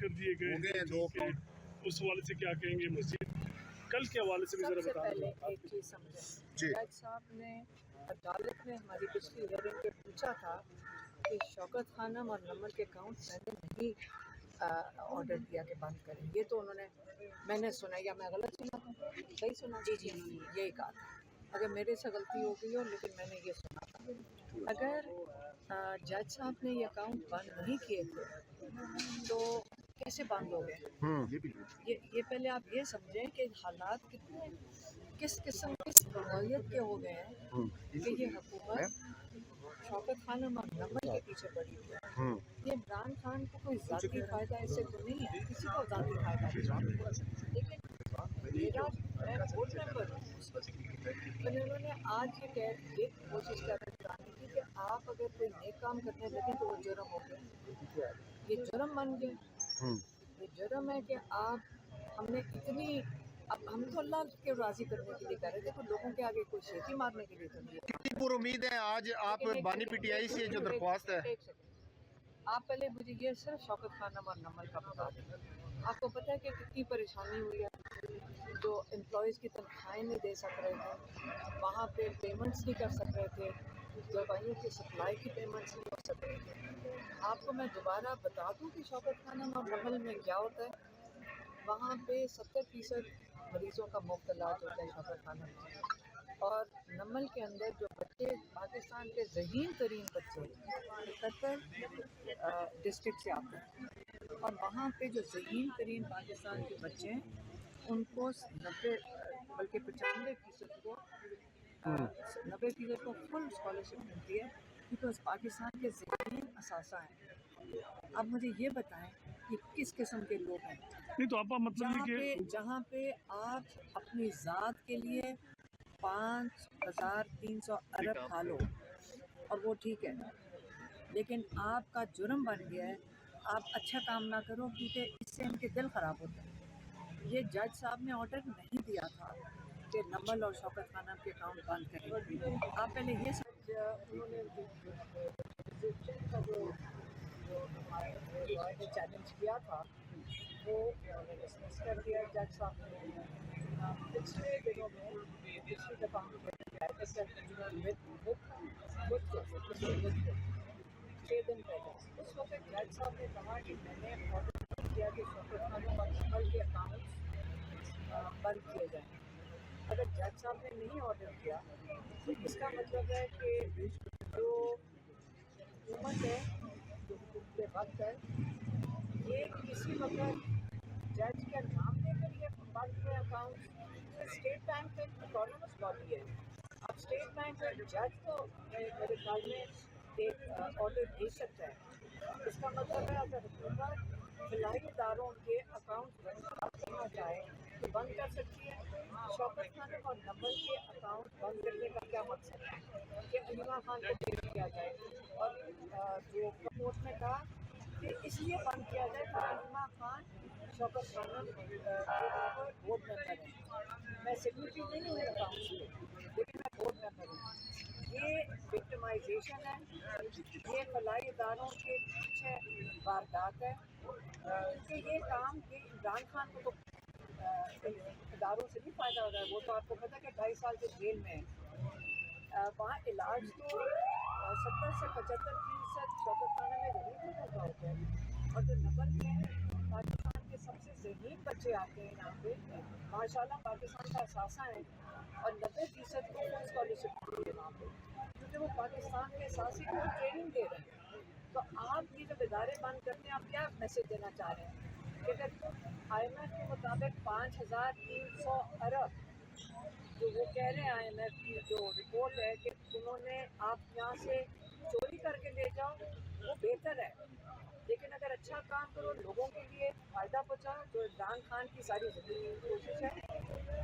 کر دیے گئے ہیں، اس حوالے سے کیا کہیں گے؟ مزید کل کے حوالے سے بھی ذرا سب سے بتا پہلے دیں۔ ایک چیز سمجھیں، جج صاحب نے عدالت میں ہماری پچھلی ہیئرنگ پہ پوچھا تھا کہ شوکت خانم اور نمل کے اکاؤنٹ میں نے نہیں آرڈر دیا کہ بند کریں، یہ تو انہوں نے، میں نے سنا، یا میں غلط سنا تھا؟ صحیح سنا؟ جی انہوں نے یہی کہا تھا، اگر میرے سے غلطی ہو گئی ہو لیکن میں نے یہ سنا تھا۔ اگر جج صاحب نے یہ اکاؤنٹ بند نہیں کیے تھے تو کیسے بند ہو گئے؟ یہ پہلے آپ یہ سمجھیں کہ حالات کتنے کس قسم کس نوعیت کے ہو گئے ہیں کہ یہ حکومت شوکت خانم اور نمل کے پیچھے پڑی ہوئی ہے۔ یہ عمران خان کو کوئی ذاتی فائدہ اس سے تو نہیں ہے، کسی کو ذاتی فائدہ نہیں ہے، لیکن میرا میں بورڈ ممبر ہوں، انہوں نے آج یہ کوشش کرنے کی کہ آپ اگر کوئی نیک کام کرنے لگے تو وہ جرم ہو گیا، یہ جرم بن گیا، یہ جرم ہے کہ آپ ہم نے اتنی، اب ہم تو اللہ کے راضی کرنے کے لیے کر رہے تھے، تو لوگوں کے آگے کوئی شیخی مارنے کے لیے تو نہیں ہے۔ کتنی پر امید ہے آج آپ بانی پی ٹی آئی سے جو درخواست ہے؟ ایک سیکنڈ، آپ پہلے مجھے یہ صرف شوکت خانم اور نمل کا بتا دیں۔ آپ کو پتہ ہے کہ کتنی پریشانی ہوئی ہے، جو امپلائیز کی تنخواہیں نہیں دے سک رہے تھے، وہاں پہ پیمنٹس نہیں کر سک رہے تھے، دوائیوں کی سپلائی کی پیمنٹس نہیں ہو سک رہے تھے۔ آپ کو میں دوبارہ بتا دوں کہ شوکت خانم اور نمل میں کیا ہوتا ہے، وہاں پہ 70% مریضوں کا مفت علاج ہوتا ہے شوکت خانم میں، اور نمل کے اندر جو بچے پاکستان کے ذہین ترین بچے 71 ڈسٹرکٹ سے آتے ہیں، اور وہاں پہ جو ذہین ترین پاکستان کے بچے ہیں ان کو 90 بلکہ 95% کو 90% کو فل اسکالرشپ ملتی ہے، کیونکہ پاکستان کے ذہین اثاثہ ہیں۔ اب مجھے یہ بتائیں کہ کس قسم کے لوگ ہیں نہیں تو آپ مطلب یہ کہ جہاں پہ آپ اپنی ذات کے لیے 5300 ارب کھا لو اور وہ ٹھیک ہے، لیکن آپ کا جرم بن گیا ہے آپ اچھا کام نہ کرو، کیونکہ اس سے ان کے دل خراب ہوتے ہیں۔ یہ جج صاحب نے آرڈر نہیں دیا تھا کہ نمل اور شوکت خانم کے اکاؤنٹ بند کریں۔ آپ پہلے یہ سمجھ، انہوں نے جو چیلنج کیا تھا وہ ڈسمس کر دیا جج صاحب نے۔ پچھلے دنوں میں پچھلی دفعہ ہم چھ دن پہلے اس وقت جج صاحب نے کہا کہ میں نے آرڈر کیا کہ شوکت خانم اور نمل کے اکاؤنٹس بند کیے جائیں۔ اگر جج صاحب نے نہیں آرڈر کیا تو اس کا مطلب ہے کہ جو حکومت ہے، جو حکومت وقت ہے، یہ کسی وقت جج کا نام دے کر یہ بند ہوئے اکاؤنٹ، اسٹیٹ بینک ایک اٹانومس باڈی ہے، اب اسٹیٹ بینک کا جج تو میرے خیال میں ایک آرڈر دے سکتا ہے۔ اس کا مطلب ہے اگر حکومت فلاحی اداروں کے اکاؤنٹ بند کرنا چاہے تو بند کر سکتی ہے۔ شوکت خانم اور نمل کے اکاؤنٹ بند کرنے کا کیا مقصد ہے کہ علیمہ خان کو پیش کیا جائے، اور جو کورٹ نے کہا کہ اس لیے بند کیا جائے کہ علیمہ خان شوکت خانم بورڈ ممبر ہیں۔ میں سیکرٹری نہیں ہوں اکاؤنٹس میں، لیکن میں بورڈ ممبر ہوں۔ یہ وکٹمائزیشن ہے، یہ فلاحی اداروں کے پیچھے واردات ہے، کیونکہ یہ کام یہ عمران خان کو تو اداروں سے بھی فائدہ ہو رہا ہے، وہ تو آپ کو پتہ ہے کہ 2.5 سال سے جیل میں ہے، وہاں علاج تو 70 سے 75% شوکت خانہ میں غریب لوگوں کا ہوتا ہے، اور جو نمل میں پاکستان کے سب سے ذہین بچے آتے ہیں یہاں پہ، ماشاء اللہ پاکستان کا اثاثہ ہیں، اور 90% کو اسکالرشپ ملتی ہے وہاں پہ، کیونکہ وہ پاکستان کے اثاثے کو ٹریننگ دے رہے ہیں۔ تو آپ یہ جب ادارے بند کرتے ہیں، آپ کیا میسج دینا چاہ رہے ہیں کہ اگر IMF کے مطابق 5300 ارب جو وہ کہہ رہے ہیں، IMF کی جو رپورٹ ہے کہ انہوں نے آپ یہاں سے چوری کر کے لے جاؤ، وہ بہتر ہے، لیکن اگر اچھا کام کرو، لوگوں کے لیے فائدہ پہنچاؤ، جو عمران خان کی ساری زندگی کی کوشش ہے۔